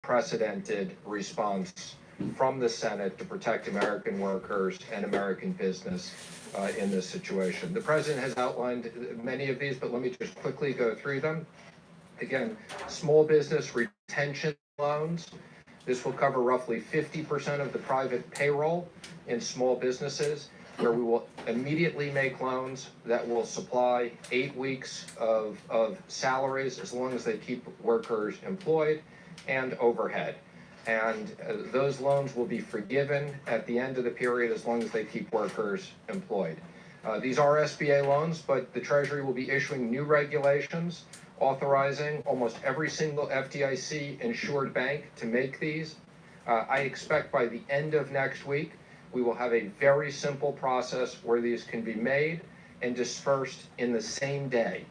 unprecedented response from the Senate to protect American workers and American business in this situation. The president has outlined many of these, but let me just quickly go through them. Again, small business retention loans. This will cover roughly 50% of the private payroll in small businesses, where we will immediately make loans that will supply 8 weeks of salaries as long as they keep workers employed and overhead. And those loans will be forgiven at the end of the period as long as they keep workers employed. These are SBA loans, but the Treasury will be issuing new regulations authorizing almost every single FDIC insured bank to make these. I expect by the end of next week, we will have a very simple process where these can be made and dispersed in the same day.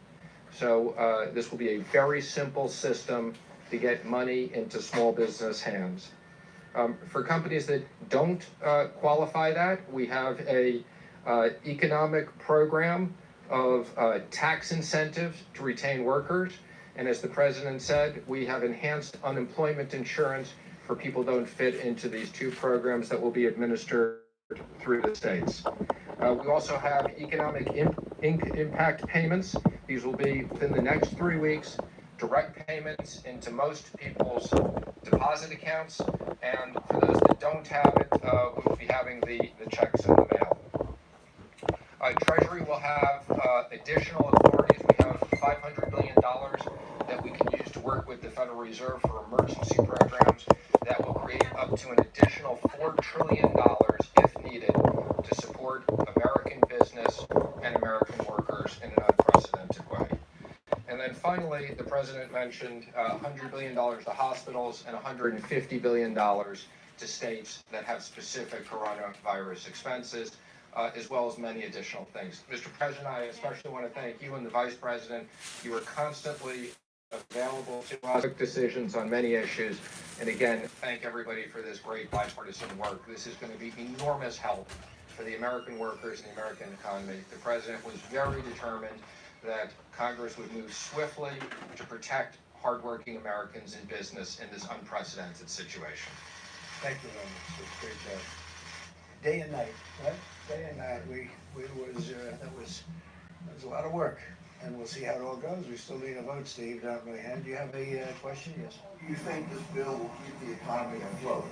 So this will be a very simple system to get money into small business hands. For companies that don't qualify that, we have a economic program of tax incentives to retain workers. And as the president said, we have enhanced unemployment insurance for people who don't fit into these two programs that will be administered through the states. We also have economic impact payments. These will be within the next 3 weeks, direct payments into most people's deposit accounts. And for those that don't have it, we will be having the checks in the mail. Treasury will have additional authorities. We have $500 billion that we can use to work with the Federal Reserve for emergency programs that will create up to an additional $4 trillion if needed to support American business and American workers in an unprecedented way. And then finally, the president mentioned $100 billion to hospitals and $150 billion to states that have specific coronavirus expenses, as well as many additional things. Mr. President, I especially want to thank you and the Vice President. You are constantly available to us, decisions on many issues. And again, thank everybody for this great bipartisan work. This is going to be enormous help for the American workers and the American economy. The president was very determined that Congress would move swiftly to protect hardworking Americans in business in this unprecedented situation. Thank you very much. It's a great job. Day and night, right? Day and night. That was a lot of work, and we'll see how it all goes. We still need a vote, Steve. Not really. Do you have a question? Yes. Do you think this bill will keep the economy afloat?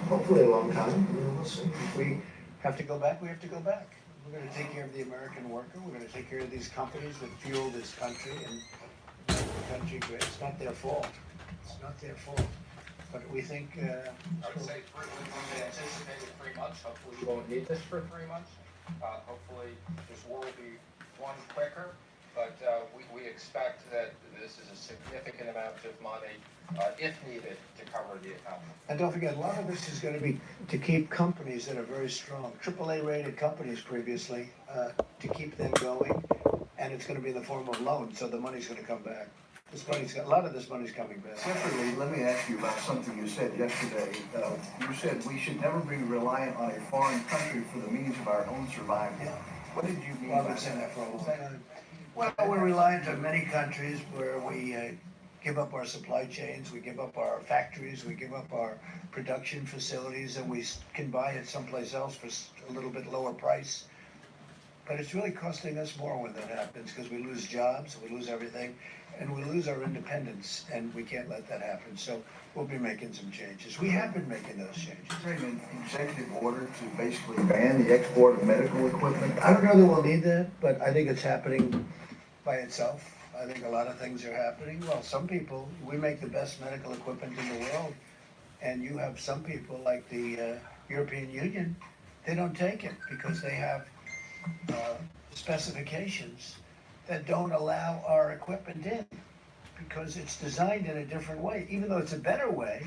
Hopefully a long time. We'll see. If we have to go back, we have to go back. We're going to take care of the American worker. We're going to take care of these companies that fuel this country and make the country great. It's not their fault. It's not their fault. But we think... I would say we anticipated 3 months. Hopefully we won't need this for 3 months. Hopefully this war will be won quicker. But we expect that this is a significant amount of money, if needed, to cover the economy. And don't forget, a lot of this is going to be to keep companies that are very strong, AAA rated companies previously, to keep them going. And it's going to be in the form of loans, so the money's going to come back. A lot of this money's coming back. Separately, let me ask you about something you said yesterday. You said we should never be reliant on a foreign country for the means of our own survival. Yeah. What did you mean Well, I've by been saying that? that for a long time. Well, we're reliant on many countries where we give up our supply chains, we give up our factories, we give up our production facilities, and we can buy it someplace else for a little bit lower price. But it's really costing us more when that happens, because we lose jobs, we lose everything, and we lose our independence, and we can't let that happen. So we'll be making some changes. We have been making those changes. Is there an executive order to basically ban the export of medical equipment? I don't know that we'll need that, but I think it's happening by itself. I think a lot of things are happening. Well, some people, we make the best medical equipment in the world, and you have some people like the European Union, they don't take it because they have specifications that don't allow our equipment in because it's designed in a different way. Even though it's a better way,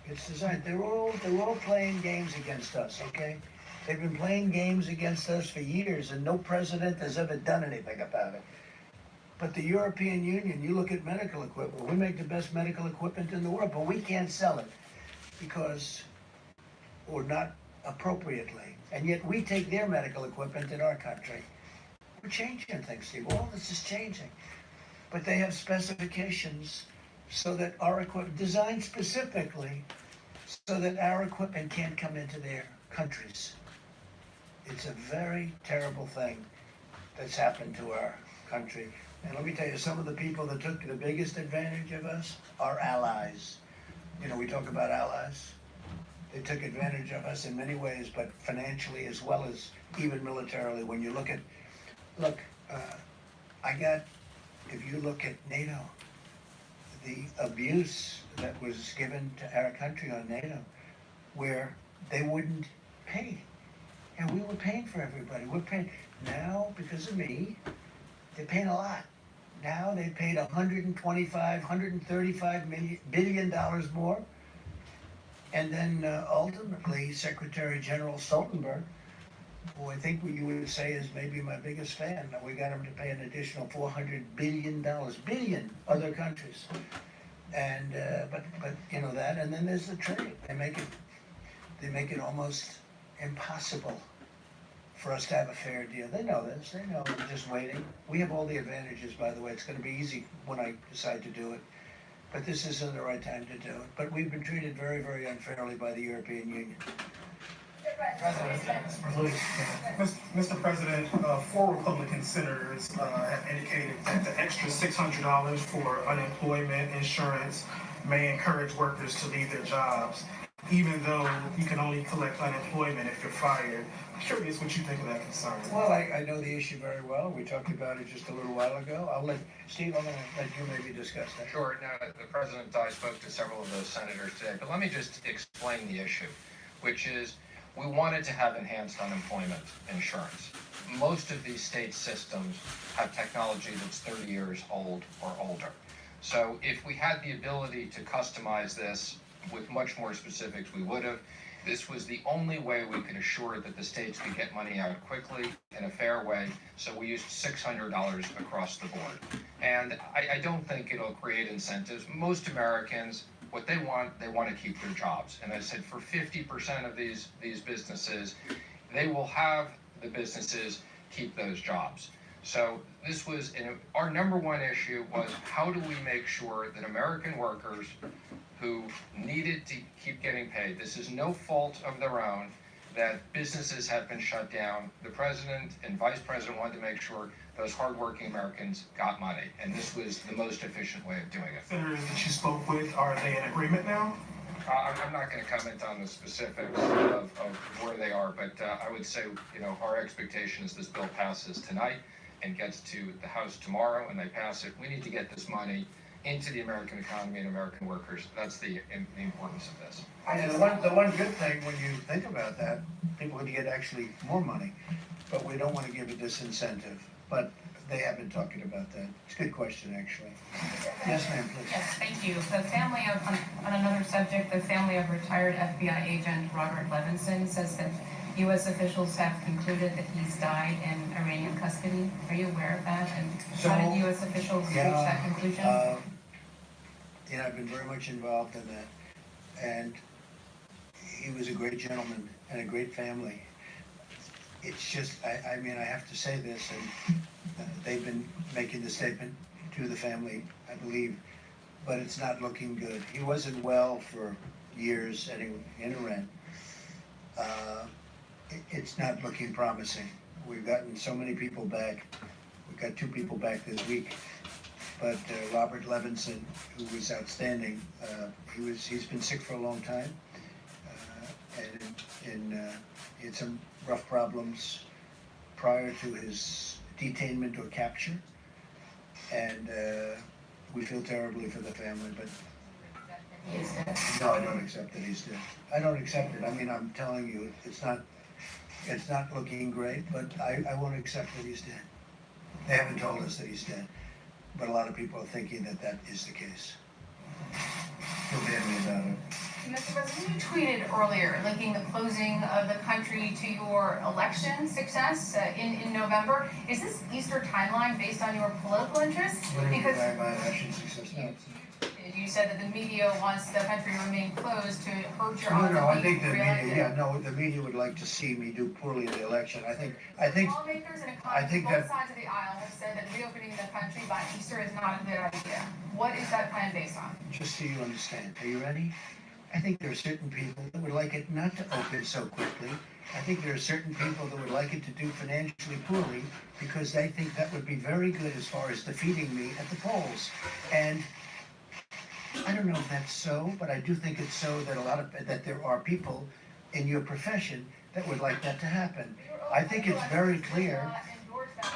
it's designed. They're all playing games against us, okay? They've been playing games against us for years, and no president has ever done anything about it. But the European Union, you look at medical equipment, we make the best medical equipment in the world, but we can't sell it because, or not appropriately. And yet we take their medical equipment in our country. We're changing things, Steve. All this is changing. But they have specifications so that our equipment, designed specifically so that our equipment can't come into their countries. It's a very terrible thing that's happened to our country. And let me tell you, some of the people that took the biggest advantage of us are allies. You know, we talk about allies. They took advantage of us in many ways, but financially as well as even militarily. When you look, if you look at NATO, the abuse that was given to our country on NATO, where they wouldn't pay. And we were paying for everybody. We're paying now because of me. They're paying a lot. Now they paid $135 billion more. And then ultimately, Secretary General Stoltenberg, who I think you would say is maybe my biggest fan, we got him to pay an additional $400 billion, other countries. And but you know that, and then there's the trade. They make it almost impossible for us to have a fair deal. They know this. They know we're just waiting. We have all the advantages, by the way. It's going to be easy when I decide to do it. But this isn't the right time to do it. But we've been treated very, very unfairly by the European Union. Mr. President, 4 Republican senators have indicated that the extra $600 for unemployment insurance may encourage workers to leave their jobs, even though you can only collect unemployment if you're fired. I'm curious what you think of that concern. Well, I know the issue very well. We talked about it just a little while ago. Steve, I'm going to let you maybe discuss that. Sure. Now, the President and I spoke to several of those senators today, but let me just explain the issue, which is we wanted to have enhanced unemployment insurance. Most of these state systems have technology that's 30 years old or older. So if we had the ability to customize this with much more specifics, we would have. This was the only way we could assure that the states could get money out quickly in a fair way, so we used $600 across the board. And I don't think it'll create incentives. Most Americans, what they want to keep their jobs. And I said for 50% of these businesses, they will have the businesses keep those jobs. So this was, our number one issue was how do we make sure that American workers who needed to keep getting paid, this is no fault of their own, that businesses have been shut down. The President and Vice President wanted to make sure those hardworking Americans got money, and this was the most efficient way of doing it. Senators that you spoke with, are they in agreement now? I'm not going to comment on the specifics of where they are, but I would say, our expectation is this bill passes tonight and gets to the House tomorrow, and they pass it. We need to get this money into the American economy and American workers. That's the importance of this. And the one good thing when you think about that, people would get actually more money, but we don't want to give a disincentive. But they have been talking about that. It's a good question, actually. Yes, ma'am, please. Yes, thank you. The family of, on another subject, the family of retired FBI agent Robert Levinson says that U.S. officials have concluded that he's died in Iranian custody. Are you aware of that? And how did U.S. officials reach that conclusion? I've been very much involved in that. And he was a great gentleman and a great family. It's just, I mean, I have to say this, and they've been making the statement to the family, I believe, but it's not looking good. He wasn't well for years in Iran. It's not looking promising. We've gotten so many people back. We got 2 people back this week. But Robert Levinson, who was outstanding, he's been sick for a long time, and he had some rough problems prior to his detainment or capture, and we feel terribly for the family, but no, I don't accept that he's dead. I don't accept it. I mean, I'm telling you, it's not looking great, but I won't accept that he's dead. They haven't told us that he's dead, but a lot of people are thinking that that is the case. Feel badly about it. Mr. President, you tweeted earlier linking the closing of the country to your election success in November. Is this Easter timeline based on your political interests? What do you mean by election success? No. You said that the media wants the country to remain closed to hurt your odds No, I of think being the reelected. media, the media would like to see me do poorly in the election. I think, Lawmakers and I economists think on both that- sides of the aisle have said that reopening the country by Easter is not a good idea. What is that plan based on? just so you understand, are you ready? I think there are certain people that would like it not to open so quickly. I think there are certain people that would like it to do financially poorly because they think that would be very good as far as defeating me at the polls. And I don't know if that's so, but I do think it's so that there are people in your profession that would like that to happen. I think it's very clear.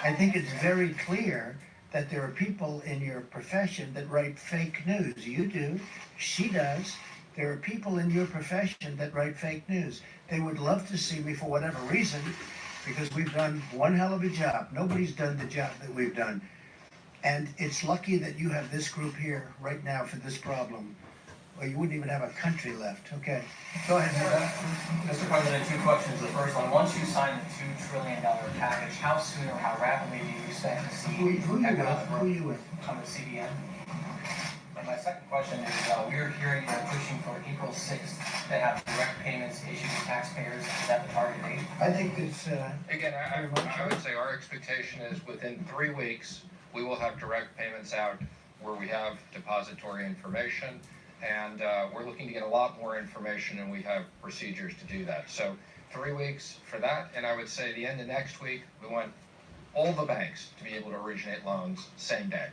I think it's very clear that there are people in your profession that write fake news. You do. She does. There are people in your profession that write fake news. They would love to see me for whatever reason because we've done one hell of a job. Nobody's done the job that we've done. And it's lucky that you have this group here right now for this problem, or you wouldn't even have a country left. Okay, go ahead, Mr. President, two questions. The first one, once you sign the $2 trillion package, how soon or how rapidly do you expect to see Who economic you with? growth on the CBN? And my second question is, we're hearing you're pushing for April 6th to have direct payments issued to taxpayers. Is that the target date? I think it's, Again, I would say our expectation is within 3 weeks, we will have direct payments out where we have depository information. And we're looking to get a lot more information, and we have procedures to do that. So 3 weeks for that, and I would say the end of next week, we want all the banks to be able to originate loans same day.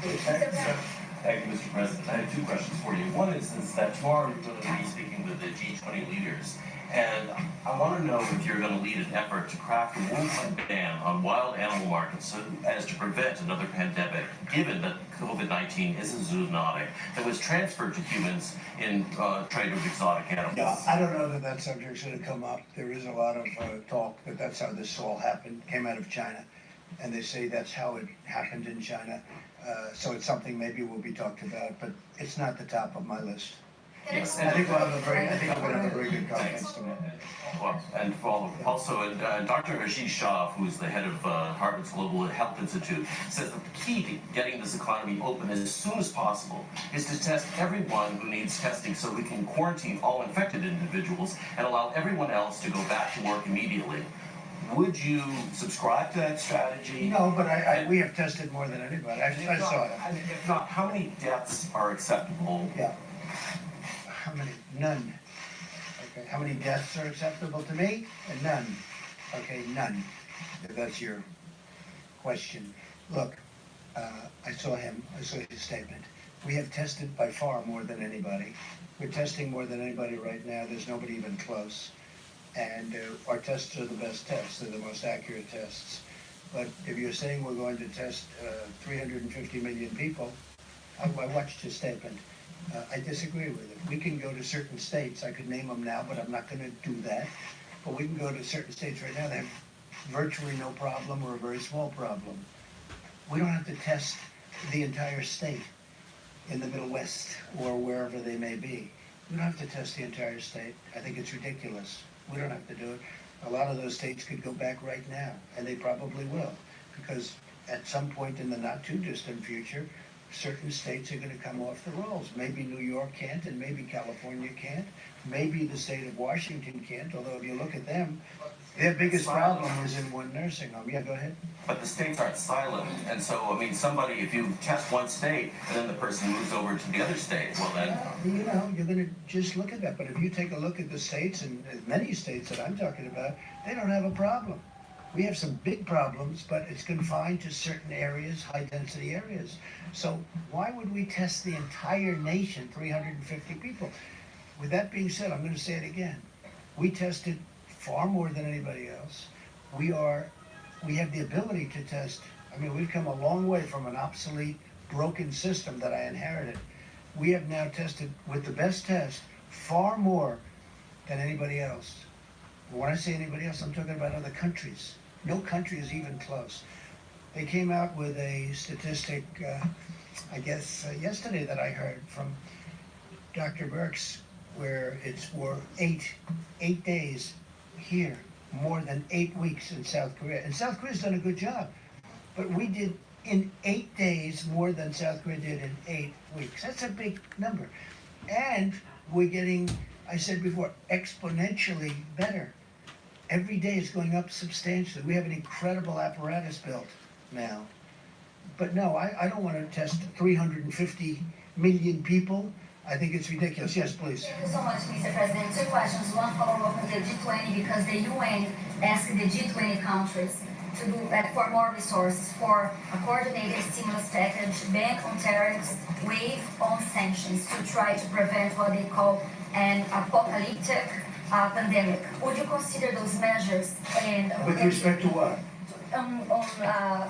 Thank you, Mr. President. I have two questions for you. One is that tomorrow you're going to be speaking with the G20 leaders, and I want to know if you're going to lead an effort to craft a worldwide ban on wild animal markets so as to prevent another pandemic, given that COVID-19 is a zoonotic that was transferred to humans in trade of exotic animals. yeah, I don't know that subject's going to come up. There is a lot of talk that that's how this all happened, came out of China. And they say that's how it happened in China. So it's something maybe will be talked about, but it's not the top of my list. Yes, I think we're going to have a very good conference tomorrow. Well, and also, Dr. Ashish Shah, who's the head of Harvard's Global Health Institute, says the key to getting this economy open as soon as possible is to test everyone who needs testing so we can quarantine all infected individuals and allow everyone else to go back to work immediately. Would you subscribe to that strategy? No, but we have tested more than anybody. I saw it. If not, how many deaths are acceptable? Yeah. How many? None. Okay. How many deaths are acceptable to me? None. Okay, none. If that's your question. Look, I saw his statement. We have tested by far more than anybody. We're testing more than anybody right now. There's nobody even close. And our tests are the best tests. They're the most accurate tests. But if you're saying we're going to test 350 million people, I watched his statement. I disagree with it. We can go to certain states. I could name them now, but I'm not going to do that. But we can go to certain states right now that have virtually no problem or a very small problem. We don't have to test the entire state in the Middle West or wherever they may be. We don't have to test the entire state. I think it's ridiculous. We don't have to do it. A lot of those states could go back right now, and they probably will, because at some point in the not too distant future, certain states are going to come off the rolls. Maybe New York can't, and maybe California can't. Maybe the state of Washington can't, although if you look at them, their biggest problem is in one nursing home. Yeah, go ahead. But the states aren't silent, and so, I mean, somebody, if you test one state, and then the person moves over to the other state, well then... You know, you're going to just look at that, but if you take a look at the states, and many states that I'm talking about, they don't have a problem. We have some big problems, but it's confined to certain areas, high-density areas. So why would we test the entire nation, 350 people? With that being said, I'm going to say it again. We tested far more than anybody else. We have the ability to test. I mean, we've come a long way from an obsolete, broken system that I inherited. We have now tested with the best test far more than anybody else. When I say anybody else, I'm talking about other countries. No country is even close. They came out with a statistic, I guess, yesterday that I heard from Dr. Birx, where it's for eight days here, more than 8 weeks in South Korea. And South Korea's done a good job. But we did in 8 days more than South Korea did in 8 weeks. That's a big number. And we're getting, I said before, exponentially better. Every day is going up substantially. We have an incredible apparatus built now. But no, I don't want to test 350 million people. I think it's ridiculous. Yes, please. Thank you so much, Mr. President. Two questions. One follow-up on the G20, because the UN asked the G20 countries to do for more resources for a coordinated stimulus package, bank on tariffs, wave on sanctions to try to prevent what they call an apocalyptic pandemic. Would you consider those measures? And With respect to what? on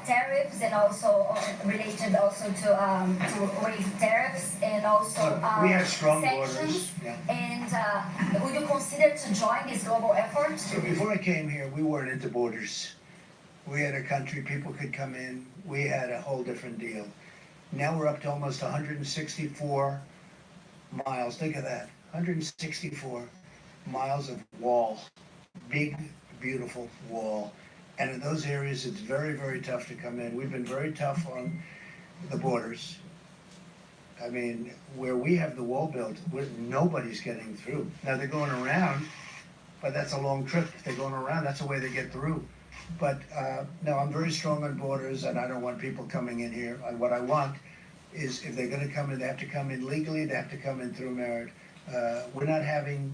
tariffs, and also related also to waive tariffs, and also We have strong sanctions. borders. Yeah. And would you consider to join this global effort? So before I came here, we weren't into borders. We had a country, people could come in. We had a whole different deal. Now we're up to almost 164 miles. Think of that. 164 miles of wall. Big, beautiful wall. And in those areas, it's very, very tough to come in. We've been very tough on the borders. I mean, where we have the wall built, nobody's getting through. Now they're going around, but that's a long trip. If they're going around, that's the way they get through. But no, I'm very strong on borders, and I don't want people coming in here. What I want is, if they're going to come in, they have to come in legally. They have to come in through merit. We're not having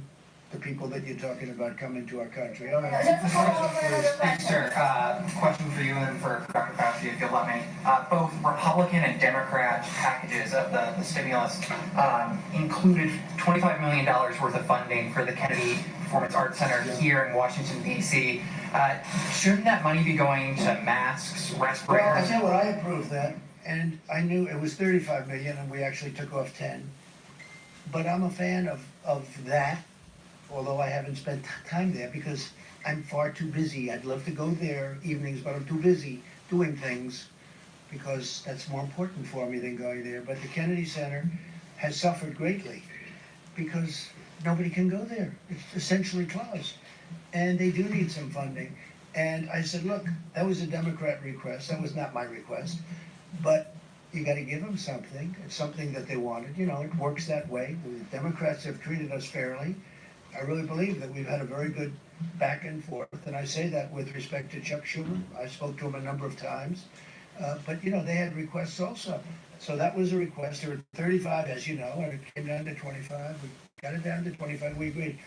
the people that you're talking about come into our country. All right. Just a follow-up on another Thanks, question. sir. Question for you and then for Dr. Fauci, if you'll let me. Both Republican and Democrat packages of the stimulus included $25 million worth of funding for the Kennedy Performance Arts Center here in Washington, D.C. Shouldn't that money be going to masks, Well, I respirators? tell you what, I approved that, and I knew it was 35 million, and we actually took off 10. But I'm a fan of that, although I haven't spent time there because I'm far too busy. I'd love to go there evenings, but I'm too busy doing things because that's more important for me than going there. But the Kennedy Center has suffered greatly because nobody can go there. It's essentially closed. And they do need some funding. And I said, look, that was a Democrat request. That was not my request. But you got to give them something. It's something that they wanted. You know, it works that way. The Democrats have treated us fairly. I really believe that we've had a very good back and forth. And I say that with respect to Chuck Schumer. I spoke to him a number of times. But, you know, they had requests also. So that was a request. There were 35, as you know, and it came down to 25. We got it down to 25. We agreed.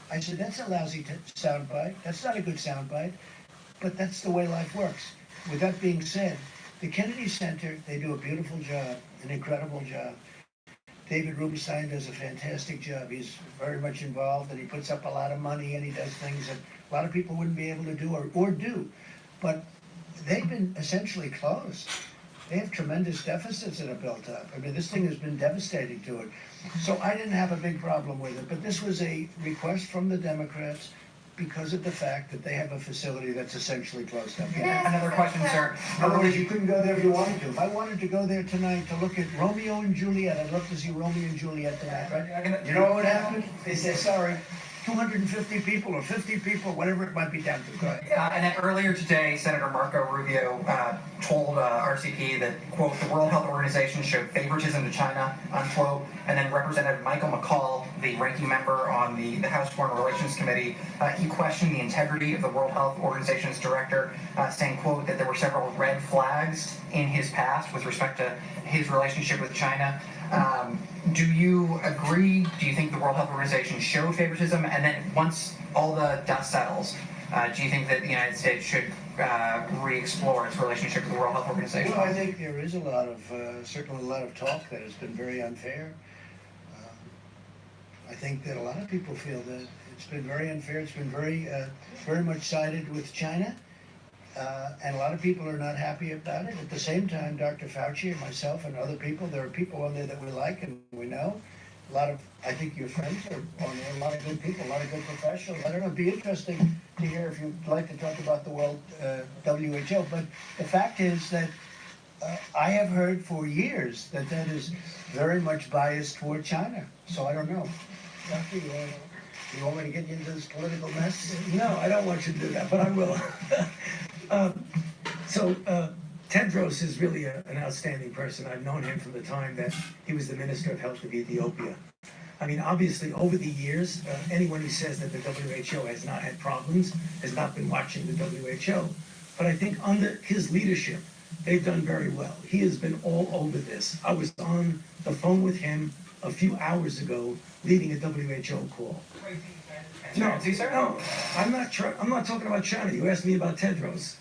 I said, that's a lousy soundbite. That's not a good soundbite. But that's the way life works. With that being said, the Kennedy Center, they do a beautiful job, an incredible job. David Rubenstein does a fantastic job. He's very much involved, and he puts up a lot of money, and he does things that a lot of people wouldn't be able to do or do. But they've been essentially closed. They have tremendous deficits that are built up. I mean, this thing has been devastating to it. So I didn't have a big problem with it. But this was a request from the Democrats because of the fact that they have a facility that's essentially closed up. Another question, sir. In other words, you couldn't go there if you wanted to. If I wanted to go there tonight to look at Romeo and Juliet, I'd love to see Romeo and Juliet tonight, right? You know what would happen? They say, sorry, 250 people or 50 people, whatever it might be down to. Go ahead. And then earlier today, Senator Marco Rubio told RCP that, quote, the World Health Organization showed favoritism to China, unquote. And then Representative Michael McCall, the ranking member on the House Foreign Relations Committee, he questioned the integrity of the World Health Organization's director, saying, quote, that there were several red flags in his past with respect to his relationship with China. Do you agree? Do you think the World Health Organization showed favoritism? And then once all the dust settles, do you think that the United States should re-explore its relationship with the World Health Organization? Well, I think there is a lot of, certainly a lot of talk that has been very unfair. I think that a lot of people feel that it's been very unfair. It's been very much sided with China. And a lot of people are not happy about it. At the same time, Dr. Fauci and myself and other people, there are people on there that we like and we know. A lot of, I think your friends are on there, a lot of good people, a lot of good professionals. I don't know, it'd be interesting to hear if you'd like to talk about the World WHO. But the fact is that I have heard for years that that is very much biased toward China. So I don't know. Doctor, you want me to get you into this political mess? No, I don't want you to do that, but I will. Tedros is really an outstanding person. I've known him from the time that he was the Minister of Health of Ethiopia. I mean, obviously, over the years, anyone who says that the WHO has not had problems has not been watching the WHO. But I think under his leadership, they've done very well. He has been all over this. I was on the phone with him a few hours ago, leading a WHO call. No, I'm not talking about China. You asked me about Tedros.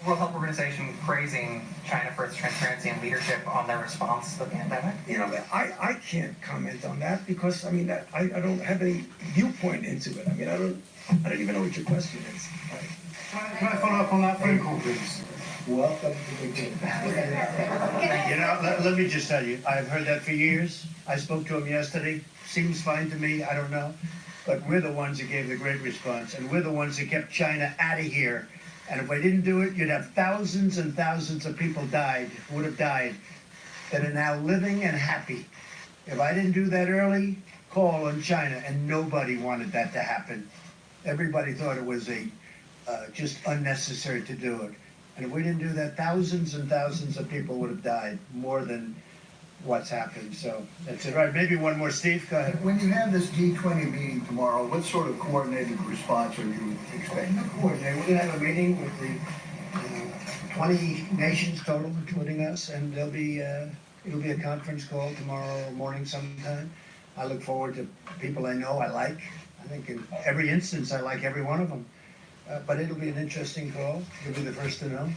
World Health Organization praising China for its transparency and leadership on their response to the pandemic. You know, I can't comment on that because I mean I don't have any viewpoint into it. I mean I don't even know what your question is. Can I follow up on that phone call, please? Welcome to the team. You know, let me just tell you, I've heard that for years. I spoke to him yesterday. Seems fine to me. I don't know. But we're the ones that gave the great response, and we're the ones that kept China out of here. And if I didn't do it, you'd have thousands and thousands of people would have died, that are now living and happy. If I didn't do that early, call on China, and nobody wanted that to happen. Everybody thought it was just unnecessary to do it. And if we didn't do that, thousands and thousands of people would have died, more than what's happened. So that's it. All right, maybe one more, Steve, go ahead. When you have this G20 meeting tomorrow, what sort of coordinated response are you expecting? We're gonna have a meeting with the 20 nations total, including us, and it'll be a conference call tomorrow morning sometime. I look forward to people I know, I like. I think in every instance, I like every one of them. But it'll be an interesting call. You'll be the first to know.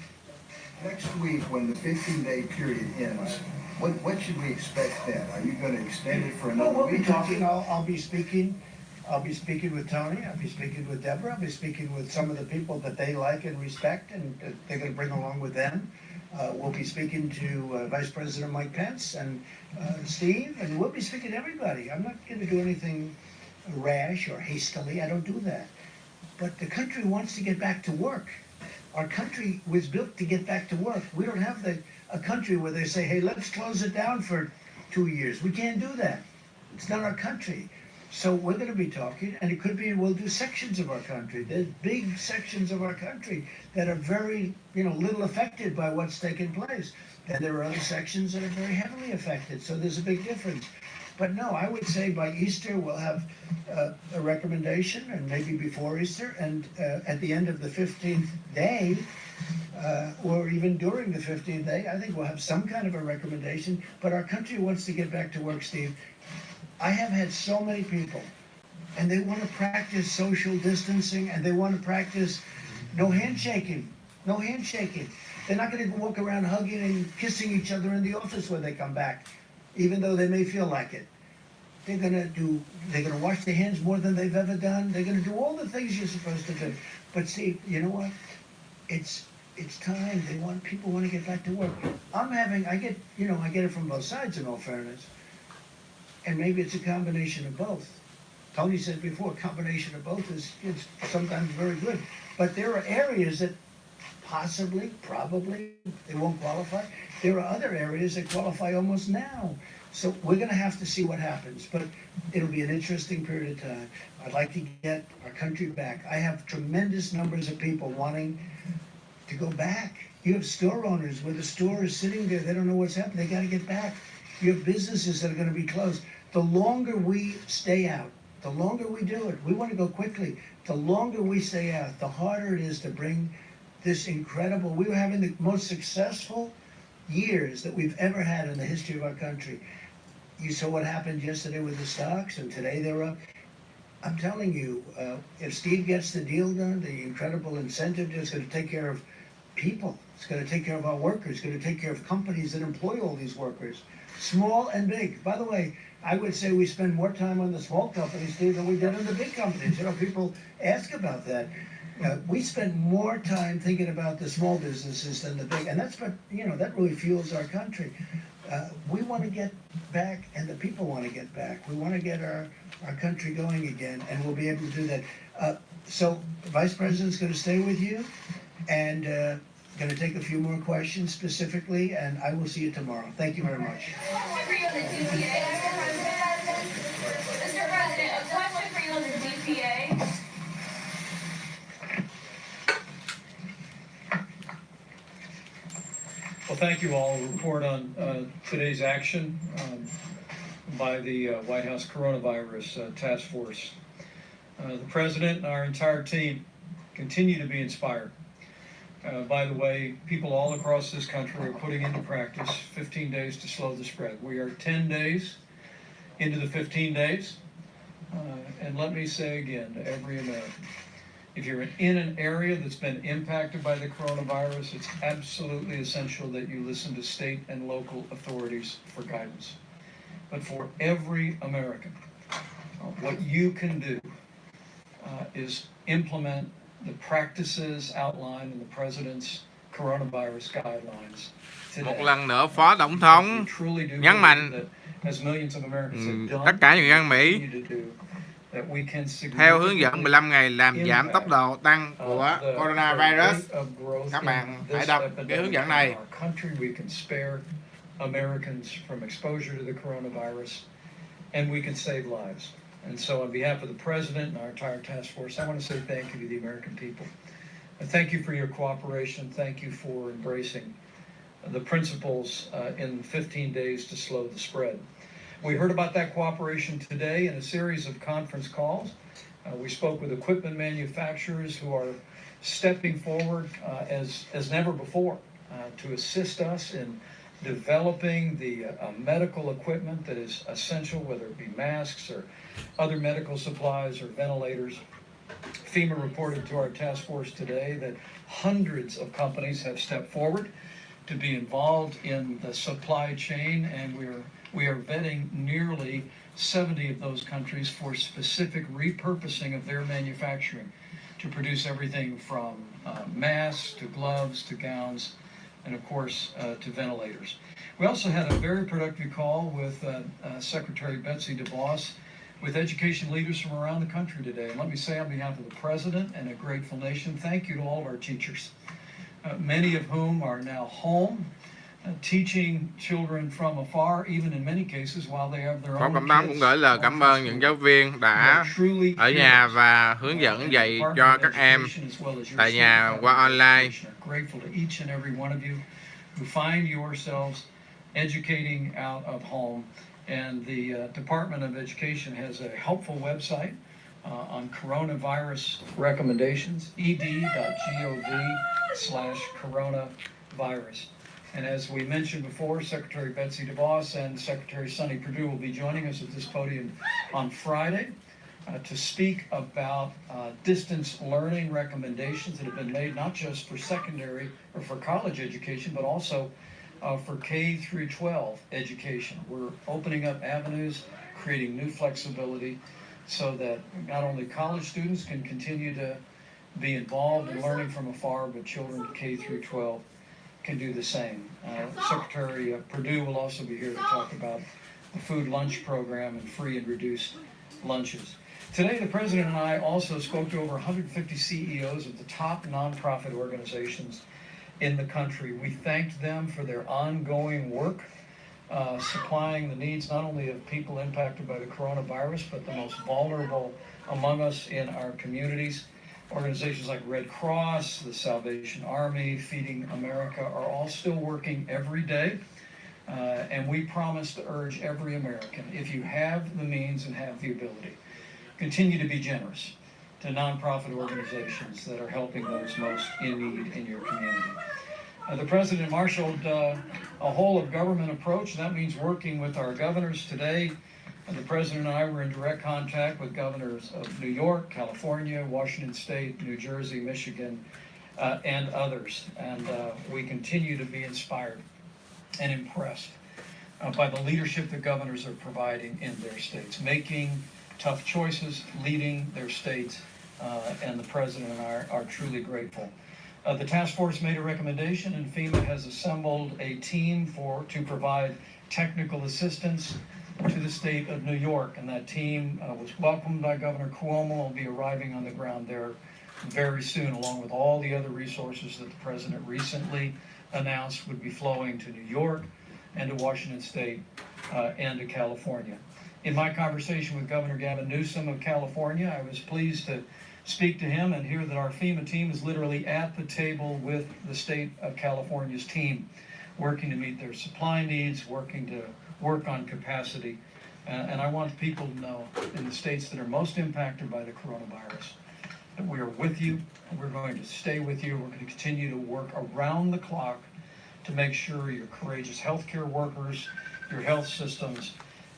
Next week, when the 15-day period ends, what should we expect then? Are you going to extend it for another We'll week? be talking. I'll be speaking. I'll be speaking with Tony. I'll be speaking with Deborah. I'll be speaking with some of the people that they like and respect, and they're going to bring along with them. We'll be speaking to Vice President Mike Pence and Steve, and we'll be speaking to everybody. I'm not going to do anything rash or hastily. I don't do that. But the country wants to get back to work. Our country was built to get back to work. We don't have a country where they say, hey, let's close it down for 2 years. We can't do that. It's not our country. So we're going to be talking, and it could be we'll do sections of our country. There's big sections of our country that are very, little affected by what's taking place. And there are other sections that are very heavily affected. So there's a big difference. But no, I would say by Easter we'll have a recommendation, and maybe before Easter, and at the end of the 15th day, or even during the 15th day, I think we'll have some kind of a recommendation. But our country wants to get back to work, Steve. I have had so many people, and they want to practice social distancing, and they want to practice no handshaking, no handshaking. They're not going to walk around hugging and kissing each other in the office when they come back, even though they may feel like it. They're gonna wash their hands more than they've ever done. They're gonna do all the things you're supposed to do. But see, you know what? It's time. People want to get back to work. I get it from both sides, in all fairness. And maybe it's a combination of both. Tony said before, a combination of both is sometimes very good. But there are areas that possibly, probably, they won't qualify. There are other areas that qualify almost now. So we're going to have to see what happens. But it'll be an interesting period of time. I'd like to get our country back. I have tremendous numbers of people wanting to go back. You have store owners where the store is sitting there. They don't know what's happening. They got to get back. You have businesses that are going to be closed. The longer we stay out, the longer we do it, we want to go quickly. The longer we stay out, the harder it is to bring this incredible, we were having the most successful years that we've ever had in the history of our country. You saw what happened yesterday with the stocks, and today they're up. I'm telling you, if Steve gets the deal done, the incredible incentive is going to take care of people. It's going to take care of our workers. It's going to take care of companies that employ all these workers, small and big. By the way, I would say we spend more time on the small companies, Steve, than we did on the big companies. People ask about that. We spend more time thinking about the small businesses than the big, and that's what, that really fuels our country. We want to get back, and the people want to get back. We want to get our country going again, and we'll be able to do that. So the Vice President's going to stay with you, and going to take a few more questions specifically, and I will see you tomorrow. Thank you very much. Mr. President, a question for you on the DPA. thank you all. A report on today's action by the White House Coronavirus Task Force. The President and our entire team continue to be inspired. By the way, people all across this country are putting into practice 15 days to slow the spread. We are 10 days into the 15 days. And let me say again to every American, if you're in an area that's been impacted by the coronavirus, it's absolutely essential that you listen to state and local authorities for guidance. But for every American, what you can do is implement the practices outlined in the President's coronavirus guidelines today. Một lần nữa, Phó Tổng thống nhấn mạnh tất cả người dân Mỹ theo hướng dẫn 15 ngày làm giảm tốc độ tăng của coronavirus. Các bạn hãy đọc cái hướng dẫn này. Americans from exposure to the coronavirus, and we can save lives. And so on behalf of the President and our entire task force, I want to say thank you to the American people. Thank you for your cooperation. Thank you for embracing the principles in 15 days to slow the spread. We heard about that cooperation today in a series of conference calls. We spoke with equipment manufacturers who are stepping forward as never before to assist us in developing the medical equipment that is essential, whether it be masks or other medical supplies or ventilators. FEMA reported to our task force today that hundreds of companies have stepped forward to be involved in the supply chain, and we are vetting nearly 70 of those countries for specific repurposing of their manufacturing to produce everything from masks to gloves to gowns, and of course to ventilators. We also had a very productive call with Secretary Betsy DeVos with education leaders from around the country today. And let me say on behalf of the President and a grateful nation, thank you to all of our teachers, many of whom are now home, teaching children from afar, even in many cases while they have their Phó own Tổng thống cũng gửi lời cảm ơn những giáo viên đã ở nhà và hướng dẫn dạy cho các em tại nhà qua online. Grateful to each and every one of you who find yourselves educating out of home. And the Department of Education has a helpful website on coronavirus recommendations, ed.gov/coronavirus. And as we mentioned before, Secretary Betsy DeVos and Secretary Sonny Perdue will be joining us at this podium on Friday to speak about distance learning recommendations that have been made not just for secondary or for college education, but also for K through 12 education. We're opening up avenues, creating new flexibility so that not only college students can continue to be involved in learning from afar, but children K through 12 can do the same. Secretary Perdue will also be here to talk about the food lunch program and free and reduced lunches. Today, the President and I also spoke to over 150 CEOs of the top nonprofit organizations in the country. We thanked them for their ongoing work, supplying the needs not only of people impacted by the coronavirus, but the most vulnerable among us in our communities. Organizations like Red Cross, the Salvation Army, Feeding America are all still working every day. And we promise to urge every American, if you have the means and have the ability, continue to be generous to nonprofit organizations that are helping those most in need in your community. The President marshaled a whole of government approach. That means working with our governors today. The President and I were in direct contact with governors of New York, California, Washington State, New Jersey, Michigan, and others. And we continue to be inspired and impressed by the leadership that governors are providing in their states, making tough choices, leading their states, and the President and I are truly grateful. The task force made a recommendation, and FEMA has assembled a team to provide technical assistance to the state of New York, and that team was welcomed by Governor Cuomo. Will be arriving on the ground there very soon, along with all the other resources that the President recently announced would be flowing to New York and to Washington State and to California. In my conversation with Governor Gavin Newsom of California, I was pleased to speak to him and hear that our FEMA team is literally at the table with the state of California's team, working to meet their supply needs, working to work on capacity. And I want people to know in the states that are most impacted by the coronavirus that we are with you, and we're going to stay with you. We're going to continue to work around the clock to make sure your courageous healthcare workers, your health systems,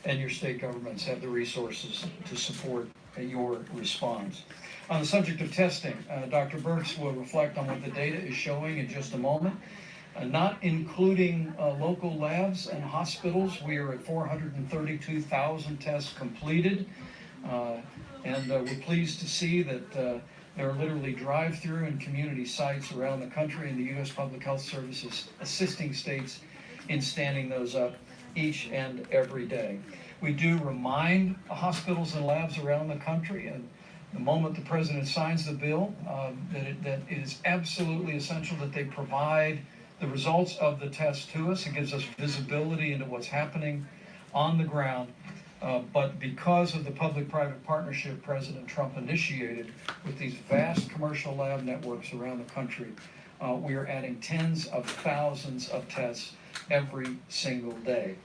and your state governments have the resources to support your response. On the subject of testing, Dr. Birx will reflect on what the data is showing in just a moment. Not including local labs and hospitals, we are at 432,000 tests completed. And we're pleased to see that there are literally drive-through and community sites around the country, and the U.S. Public Health Service is assisting states in standing those up each and every day. We do remind hospitals and labs around the country, and the moment the President signs the bill, that it is absolutely essential that they provide the results of the test to us. It gives us visibility into what's happening on the ground. But because of the public-private partnership President Trump initiated with these vast commercial lab networks around the country, we are adding tens of thousands of tests every single day.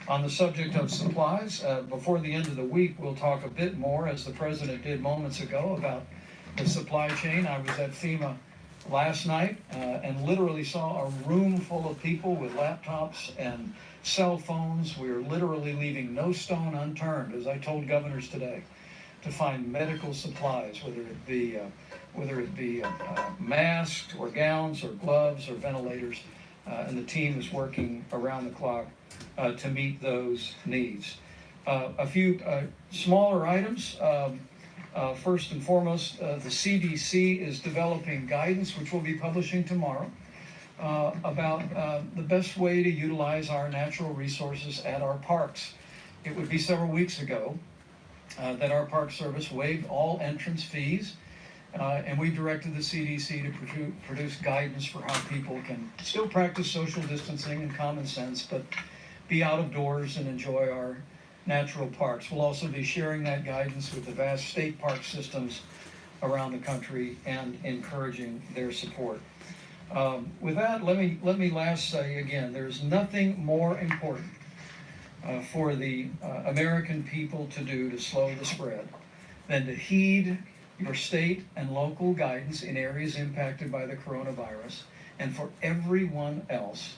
On the subject of supplies, before the end of the week, we'll talk a bit more, as the President did moments ago, about the supply chain. I was at FEMA last night and literally saw a room full of people with laptops and cell phones. We are literally leaving no stone unturned, as I told governors today, to find medical supplies, whether it be masks or gowns or gloves or ventilators, and the team is working around the clock to meet those needs. A few smaller items. First and foremost, the CDC is developing guidance, which we'll be publishing tomorrow, about the best way to utilize our natural resources at our parks. It would be several weeks ago that our Park Service waived all entrance fees, and we directed the CDC to produce guidance for how people can still practice social distancing and common sense, but be out of doors and enjoy our natural parks. We'll also be sharing that guidance with the vast state park systems around the country and encouraging their support. With that, let me last say again, there's nothing more important for the American people to do to slow the spread than to heed your state and local guidance in areas impacted by the coronavirus, and for everyone else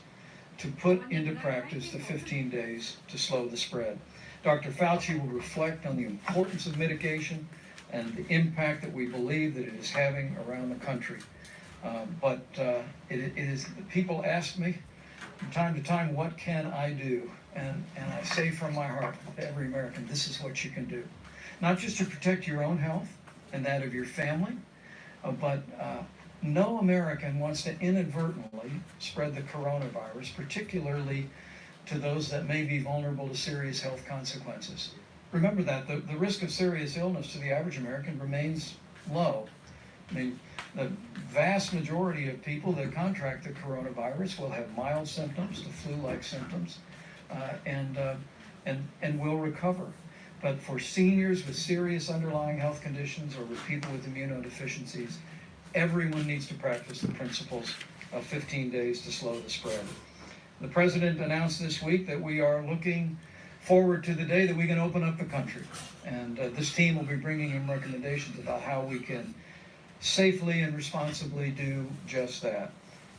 to put into practice the 15 days to slow the spread. Dr. Fauci will reflect on the importance of mitigation and the impact that we believe that it is having around the country. But it is, people ask me from time to time, what can I do? And I say from my heart to every American, this is what you can do. Not just to protect your own health and that of your family, but no American wants to inadvertently spread the coronavirus, particularly to those that may be vulnerable to serious health consequences. Remember that the risk of serious illness to the average American remains low. I mean, the vast majority of people that contract the coronavirus will have mild symptoms to flu-like symptoms, and will recover. But for seniors with serious underlying health conditions or with people with immunodeficiencies, everyone needs to practice the principles of 15 days to slow the spread. The President announced this week that we are looking forward to the day that we can open up the country. And this team will be bringing him recommendations about how we can safely and responsibly do just that.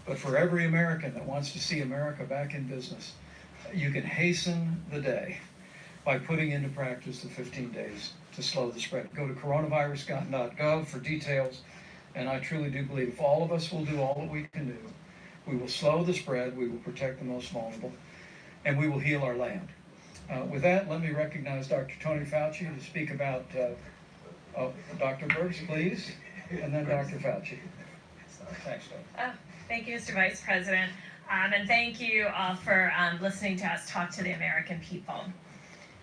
But for every American that wants to see America back in business, you can hasten the day by putting into practice the 15 days to slow the spread. Go to coronavirus.gov for details, and I truly do believe if all of us will do all that we can do, we will slow the spread, we will protect the most vulnerable, and we will heal our land. With that, let me recognize Dr. Tony Fauci to speak about, Dr. Birx, please, and then Dr. Fauci. Thanks, Doc. Thank you, Mr. Vice President, and thank you all for listening to us talk to the American people.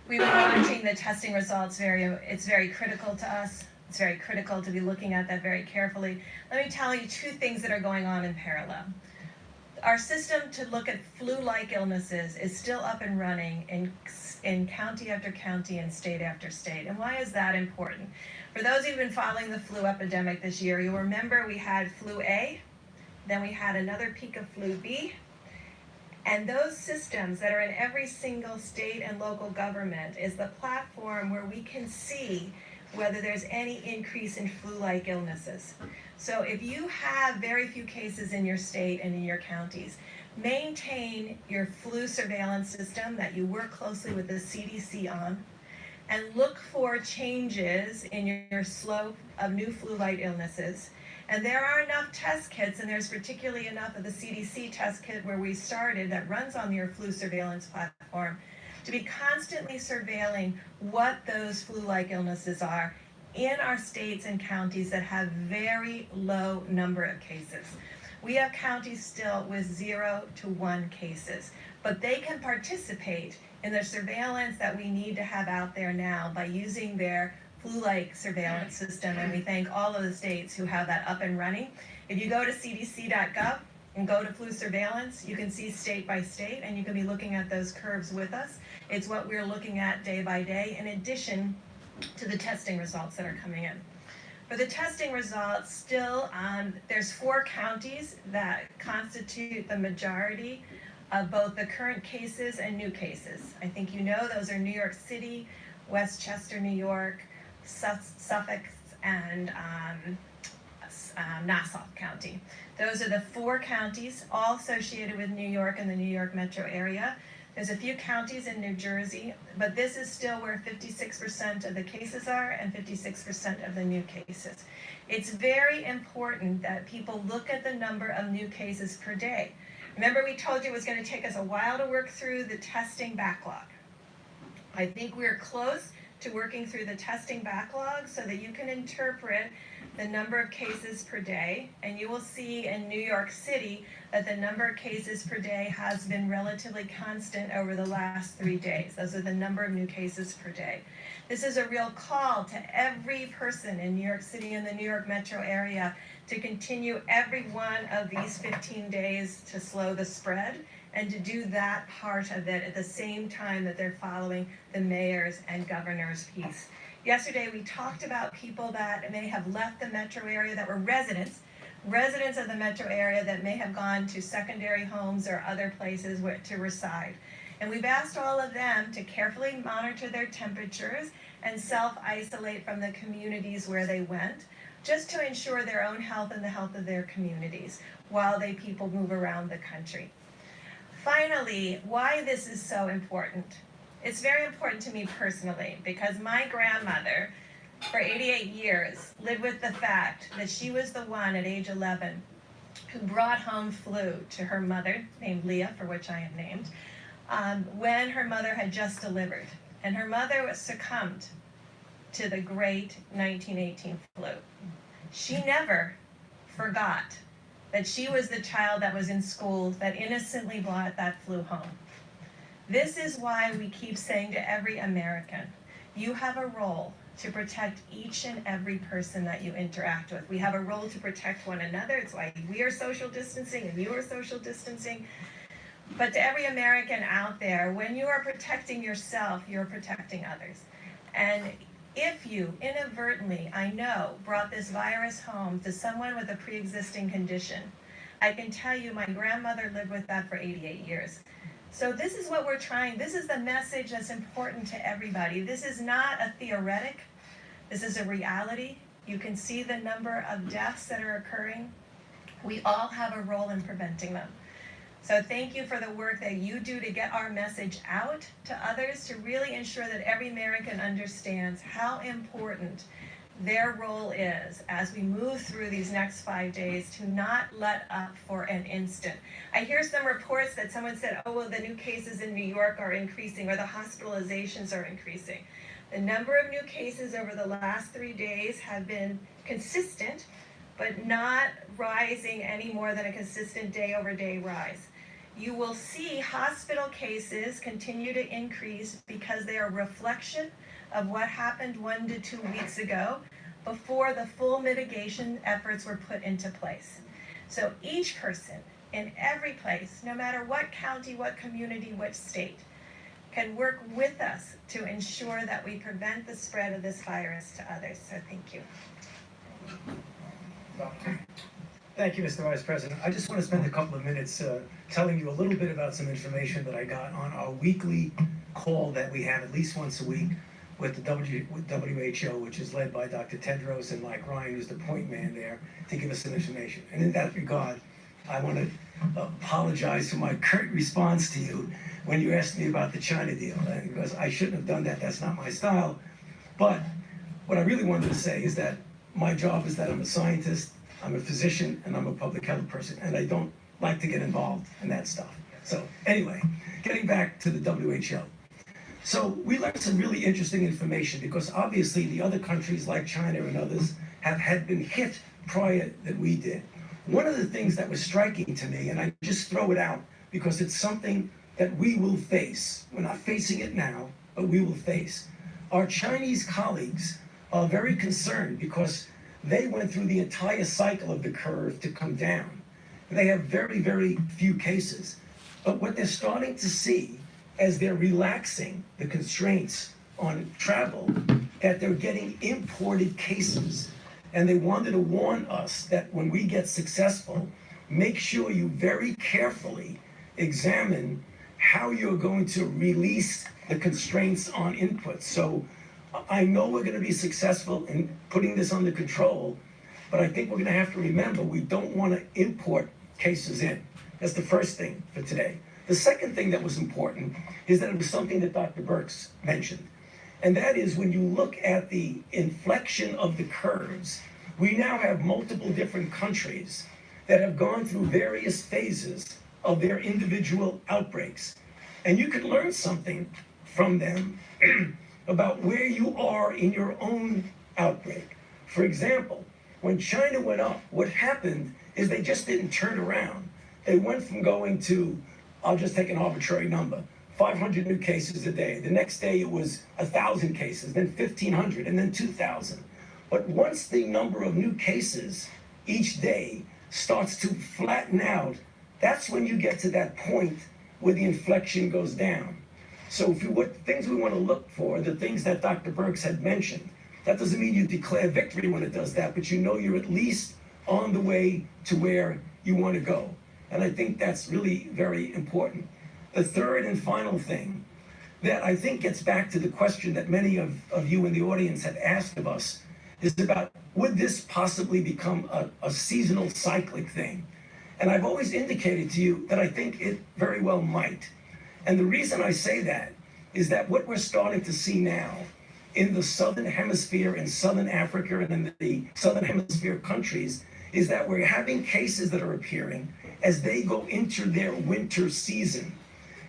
We've been watching the testing results. It's very critical to us. It's very critical to be looking at that very carefully. Let me tell you two things that are going on in parallel. Our system to look at flu-like illnesses is still up and running in county after county and state after state. And why is that important? For those who've been following the flu epidemic this year, you'll remember we had flu A, then we had another peak of flu B, And those systems that are in every single state and local government is the platform where we can see whether there's any increase in flu-like illnesses. So if you have very few cases in your state and in your counties, maintain your flu surveillance system that you work closely with the CDC on, and look for changes in your slope of new flu-like illnesses. And there are enough test kits, and there's particularly enough of the CDC test kit where we started that runs on your flu surveillance platform to be constantly surveilling what those flu-like illnesses are in our states and counties that have very low number of cases. We have counties still with 0 to 1 cases, but they can participate in the surveillance that we need to have out there now by using their flu-like surveillance system, and we thank all of the states who have that up and running. If you go to cdc.gov and go to flu surveillance, you can see state by state, and you can be looking at those curves with us. It's what we're looking at day by day, in addition to the testing results that are coming in. For the testing results, still, there's 4 counties that constitute the majority of both the current cases and new cases. I think you know those are New York City, Westchester, New York, Suffolk, and Nassau County. Those are the 4 counties, all associated with New York and the New York metro area. There's a few counties in New Jersey, but this is still where 56% of the cases are and 56% of the new cases. It's very important that people look at the number of new cases per day. Remember, we told you it was going to take us a while to work through the testing backlog. I think we're close to working through the testing backlog so that you can interpret the number of cases per day, and you will see in New York City that the number of cases per day has been relatively constant over the last 3 days. Those are the number of new cases per day. This is a real call to every person in New York City and the New York metro area to continue every one of these 15 days to slow the spread, and to do that part of it at the same time that they're following the mayor's and governor's piece. Yesterday, we talked about people that may have left the metro area that were residents of the metro area that may have gone to secondary homes or other places to reside. And we've asked all of them to carefully monitor their temperatures and self-isolate from the communities where they went, just to ensure their own health and the health of their communities while people move around the country. Finally, why this is so important. It's very important to me personally because my grandmother, for 88 years, lived with the fact that she was the one at age 11 who brought home flu to her mother, named Leah, for which I am named, when her mother had just delivered. And her mother succumbed to the great 1918 flu. She never forgot that she was the child that was in school that innocently brought that flu home. This is why we keep saying to every American, you have a role to protect each and every person that you interact with. We have a role to protect one another. It's why we are social distancing and you are social distancing. But to every American out there, when you are protecting yourself, you're protecting others. And if you inadvertently, I know, brought this virus home to someone with a pre-existing condition, I can tell you my grandmother lived with that for 88 years. So this is what we're trying, this is the message that's important to everybody. This is not a theoretic, this is a reality. You can see the number of deaths that are occurring. We all have a role in preventing them. So thank you for the work that you do to get our message out to others, to really ensure that every American understands how important their role is as we move through these next 5 days, to not let up for an instant. I hear some reports that someone said, oh, well, the new cases in New York are increasing or the hospitalizations are increasing. The number of new cases over the last 3 days have been consistent, but not rising any more than a consistent day-over-day rise. You will see hospital cases continue to increase because they are a reflection of what happened 1 to 2 weeks ago before the full mitigation efforts were put into place. So each person in every place, no matter what county, what community, what state, can work with us to ensure that we prevent the spread of this virus to others. So thank you. Thank you, Mr. Vice President. I just want to spend a couple of minutes telling you a little bit about some information that I got on our weekly call that we have at least once a week with the WHO, which is led by Dr. Tedros and Mike Ryan, who's the point man there, to give us some information. And in that regard, I want to apologize for my curt response to you when you asked me about the China deal, because I shouldn't have done that. That's not my style. But what I really wanted to say is that my job is that I'm a scientist, I'm a physician, and I'm a public health person, and I don't like to get involved in that stuff. So anyway, getting back to the WHO. So we learned some really interesting information because obviously the other countries like China and others had been hit prior than we did. One of the things that was striking to me, and I just throw it out because it's something that we will face. We're not facing it now, but we will face. Our Chinese colleagues are very concerned because they went through the entire cycle of the curve to come down. They have very, very few cases. But what they're starting to see as they're relaxing the constraints on travel, that they're getting imported cases. And they wanted to warn us that when we get successful, make sure you very carefully examine how you're going to release the constraints on inputs. So I know we're going to be successful in putting this under control, but I think we're going to have to remember we don't want to import cases in. That's the first thing for today. The second thing that was important is that it was something that Dr. Birx mentioned. And that is when you look at the inflection of the curves, we now have multiple different countries that have gone through various phases of their individual outbreaks. And you can learn something from them about where you are in your own outbreak. For example, when China went up, what happened is they just didn't turn around. They went from going to, I'll just take an arbitrary number, 500 new cases a day. The next day it was 1,000 cases, then 1,500, and then 2,000. But once the number of new cases each day starts to flatten out, that's when you get to that point where the inflection goes down. So what things we want to look for, the things that Dr. Birx had mentioned, that doesn't mean you declare victory when it does that, but you know you're at least on the way to where you want to go. And I think that's really very important. The third and final thing that I think gets back to the question that many of you in the audience have asked of us is about, would this possibly become a seasonal cyclic thing? And I've always indicated to you that I think it very well might. And the reason I say that is that what we're starting to see now in the Southern Hemisphere, in Southern Africa, and in the Southern Hemisphere countries, is that we're having cases that are appearing as they go into their winter season.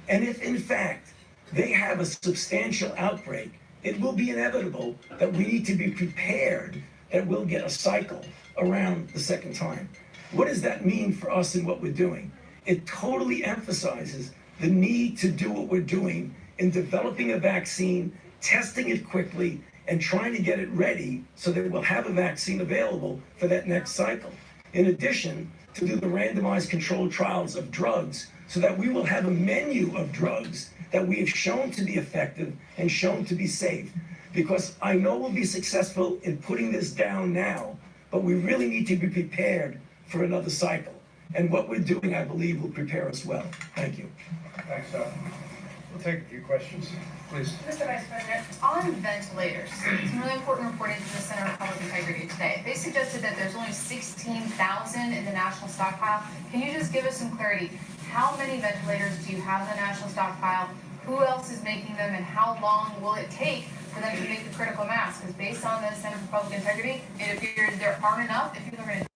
And if, in fact, they have a substantial outbreak, it will be inevitable that we need to be prepared that we'll get a cycle around the second time. What does that mean for us and what we're doing? It totally emphasizes the need to do what we're doing in developing a vaccine, testing it quickly, and trying to get it ready so that we'll have a vaccine available for that next cycle. In addition, to do the randomized controlled trials of drugs so that we will have a menu of drugs that we have shown to be effective and shown to be safe. Because I know we'll be successful in putting this down now, but we really need to be prepared for another cycle. And what we're doing, I believe, will prepare us well. Thank you. Thanks, Doc. We'll take a few questions, please. Mr. Vice President, on ventilators, some really important reporting from the Center for Public Integrity today. They suggested that there's only 16,000 in the national stockpile. Can you just give us some clarity? How many ventilators do you have in the national stockpile? Who else is making them, and how long will it take for them to make the critical mass? Because based on the Center for Public Integrity, it appears there aren't enough if people are going to